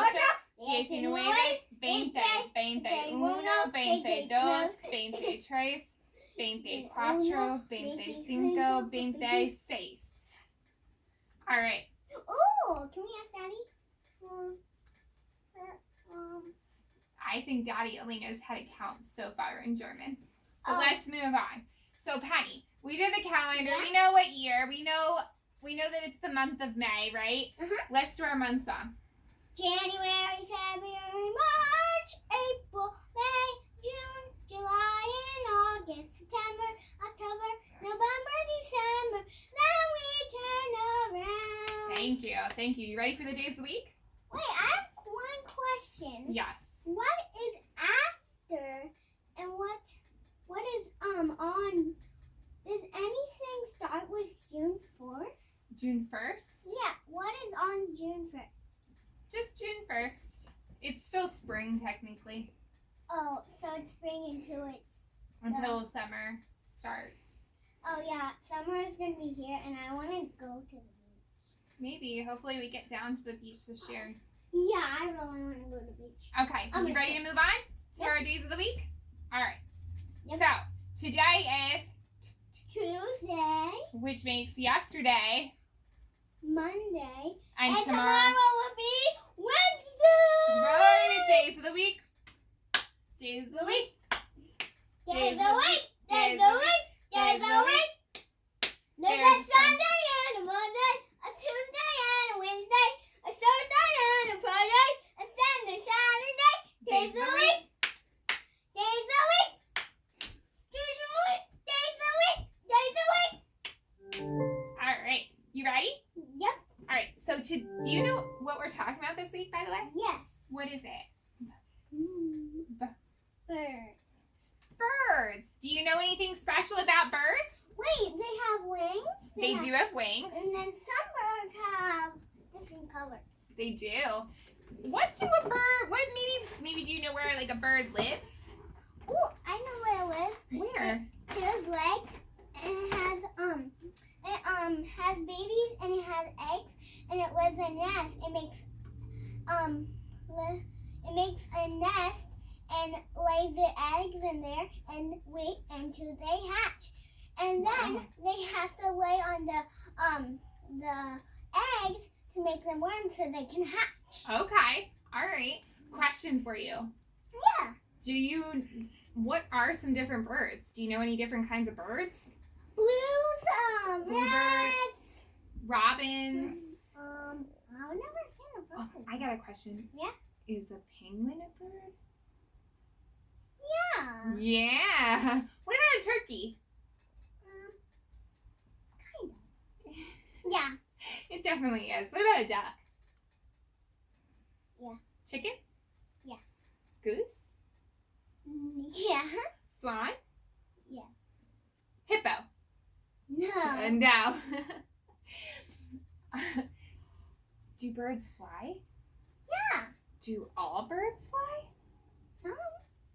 19, 20, 21, 22, 23, 24, 25, 26. All right. Oh, can we ask Daddy? I think Daddy only knows how to count so far in German. So Oh. let's move on. So Penny, we did the calendar. Yeah. We know what year. We know that it's the month of May, right? Uh-huh. Let's do our month song. January, February, March, April, May, June, July, and August, September, October, November, December. Then we turn around. Thank you. You ready for the days of the week? Wait, I have one question. Yes. What is after, and what is on? Does anything start with June 4th? June 1st? Yeah. What is on June 1st? Just June 1st. It's still spring technically Oh, so it's spring until summer starts. Oh yeah, summer is gonna be here, and I want to go to the beach. Maybe. Hopefully we get down to the beach this year. Yeah, I really want to go to the beach. Okay. I'm You ready to move on to Yep. our days of the week? All right. Yep. So today is, Tuesday, which makes yesterday, Monday, and tomorrow will be Wednesday. Right, days of the week. Days of the week. Days of the week. Days of the week. Days of the week. There's a Sunday and a Monday, a Tuesday and a Wednesday, a Thursday and a Friday, a Sunday, Saturday. Days of the week. Days of the week. Days of the week. Days of the week. Days of the week. All right. You ready? Yep. All right. So do you know what we're talking about this week, by the way? Yes. What is it? Bird. Birds. Do you know anything special about birds? Wait, they have wings? They do have wings. And then some birds have different colors. They do. What do a bird? What maybe do you know where like a bird lives? Oh, I know where it lives. Where? It has legs, and it has babies, and it has eggs, and it lives in a nest. It makes a nest and lays the eggs in there and wait until they hatch. And then Wow. they have to lay on the eggs to make them warm so they can hatch. Okay. All right. Question for you. Yeah. What are some different birds? Do you know any different kinds of birds? Blues, Bluebird. reds. Robins. I've never seen a Oh, bird. I got a question. Yeah? Is a penguin a bird? Yeah. Yeah. What about a turkey? Kind of. Yeah. It definitely is. What about a duck? Yeah. Chicken? Yeah. Goose? Swan? Yeah. Hippo? No. No. Do birds fly? Yeah. Do all birds fly? Some.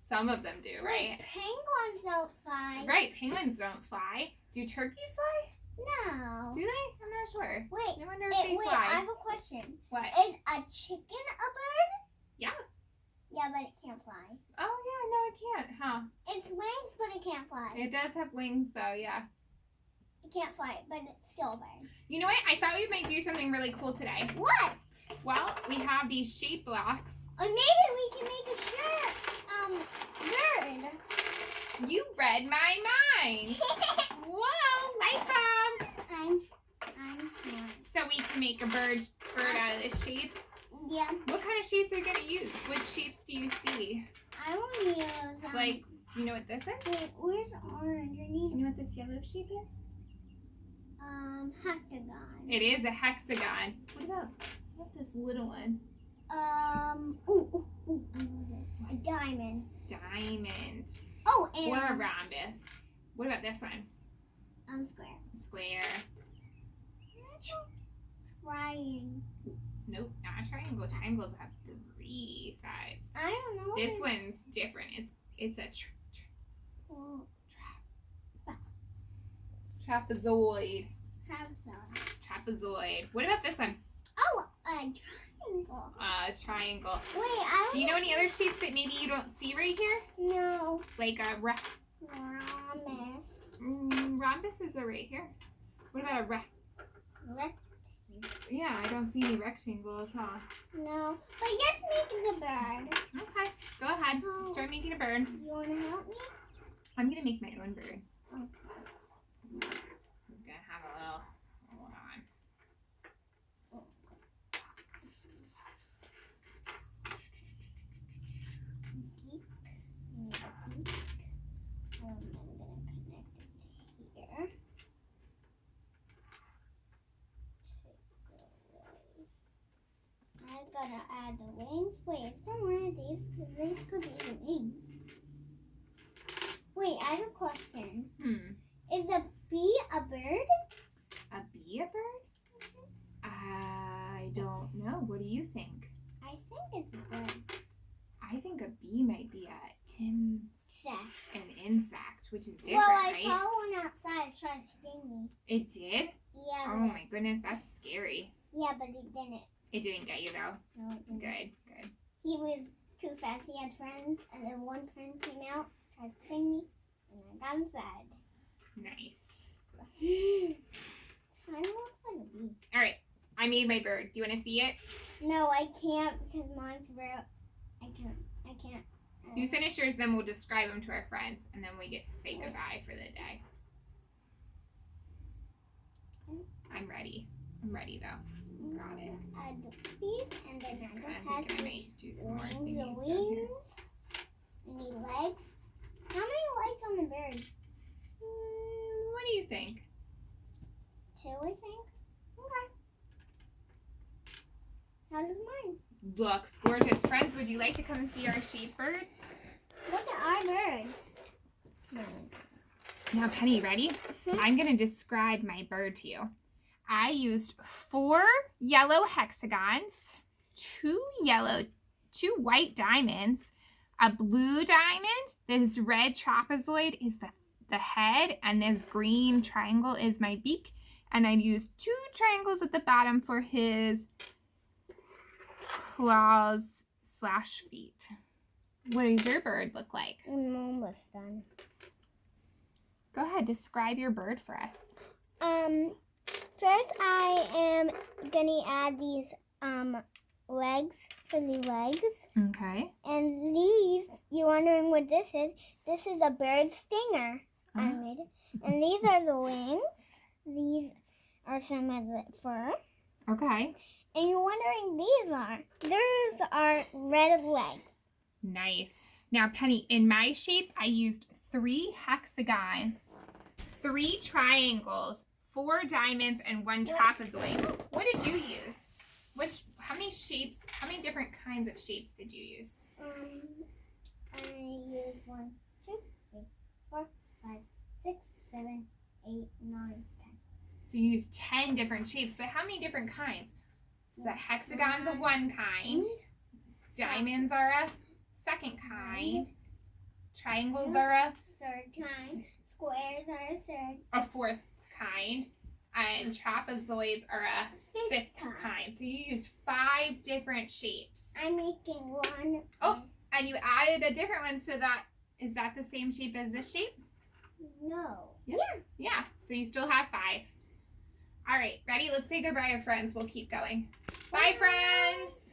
Some of them do, right? Like penguins don't fly. Right, penguins don't fly. Do turkeys fly? No. Do they? I'm not sure. Wait. I wonder if they Wait, fly. I have a question. What? Is a chicken a bird? Yeah. Yeah, but it can't fly. Oh, yeah, no, it can't, huh? It's wings, but it can't fly. It does have wings, though, yeah. It can't fly, but it's still a bird. You know what? I thought we might do something really cool today. What? Well, we have these shape blocks. Or maybe we can make a bird. You read my mind. Whoa, light bulb. I'm smart. So we can make a bird out of the shapes. Yeah. What kind of shapes are you going to use? Which shapes do you see? I want to use. Like, do you know what this is? Wait, where's orange? I Do need you know what this yellow shape is? hexagon. It is a hexagon. What about this little one? I know this. A diamond. Diamond. Oh, and Or a rhombus. What about this one? square. Square. Triangle. Nope, not a triangle. Triangles have 3 sides. I don't know. This one's different. It's a trapezoid. Trapezoid. What about this one? Oh, a triangle. Triangle. Wait, Do you know any other shapes that maybe you don't see right here? No. Like a Rhombus. rhombuses are right here. What about a Yeah, I don't see any rectangles, huh? No. But yes, make the bird. Okay, go ahead. Start making a bird. You want to help me? I'm gonna make my own bird. Okay. I'm gonna have a little. Hold on. Beak. I'm gonna connect it here. I'm gonna add the wings. Wait, is there one of these? Because these could be the wings. Wait, I have a question. Is a bee a bird? A bee a bird? I don't know. What do you think? I think it's a bird. I think a bee might be an insect, which is different, Well, I right? saw one outside try to sting me. It did? Yeah. Oh my goodness, that's scary. Yeah, but it didn't. It didn't get you though. No, it didn't. Good. He was too fast. He had friends, and then one friend came out, tried to sting me, and I got inside. Nice. Kind of looks like a bee. All right, I made my bird. Do you want to see it? No, I can't because mine's real. I can't. You finish yours, then we'll describe them to our friends, and then we get to say goodbye for the day. I'm ready. I'm ready though. Got it. Add the beak, and then I just I have think I might do some more the thingies down wings. here. I need legs. How many legs on the bird? What do you think? 2, I think. Okay. How does mine? Looks gorgeous. Friends, would you like to come and see our sheep birds? Look at our birds. Now, Penny, ready? I'm going to describe my bird to you. I used 4 yellow hexagons, 2 white diamonds, a blue diamond. This red trapezoid is the head, and this green triangle is my beak. And I used 2 triangles at the bottom for his claws/feet. What does your bird look like? I'm almost done. Go ahead, describe your bird for us. First I am gonna add these legs for the legs. Okay. And these, you're wondering what this is. This is a bird stinger. I made it. And these are the wings. These are some of the fur. Okay. And you're wondering these are red legs. Nice. Now, Penny, in my shape, I used 3 hexagons, 3 triangles, 4 diamonds, and 1 trapezoid. What did you use? How many different kinds of shapes did you use? I used 1, 2, 3, So you use 10 different shapes, but how many different kinds? So hexagons are one kind, diamonds are a second kind, triangles are a third kind, squares are a fourth kind, and trapezoids are a fifth kind. So you used 5 different shapes. I'm making one. Oh, and you added a different one, so is that the same shape as this shape? No. Yeah. Yeah, so you still have 5. All right, ready? Let's say goodbye, friends. We'll keep going. Bye, friends.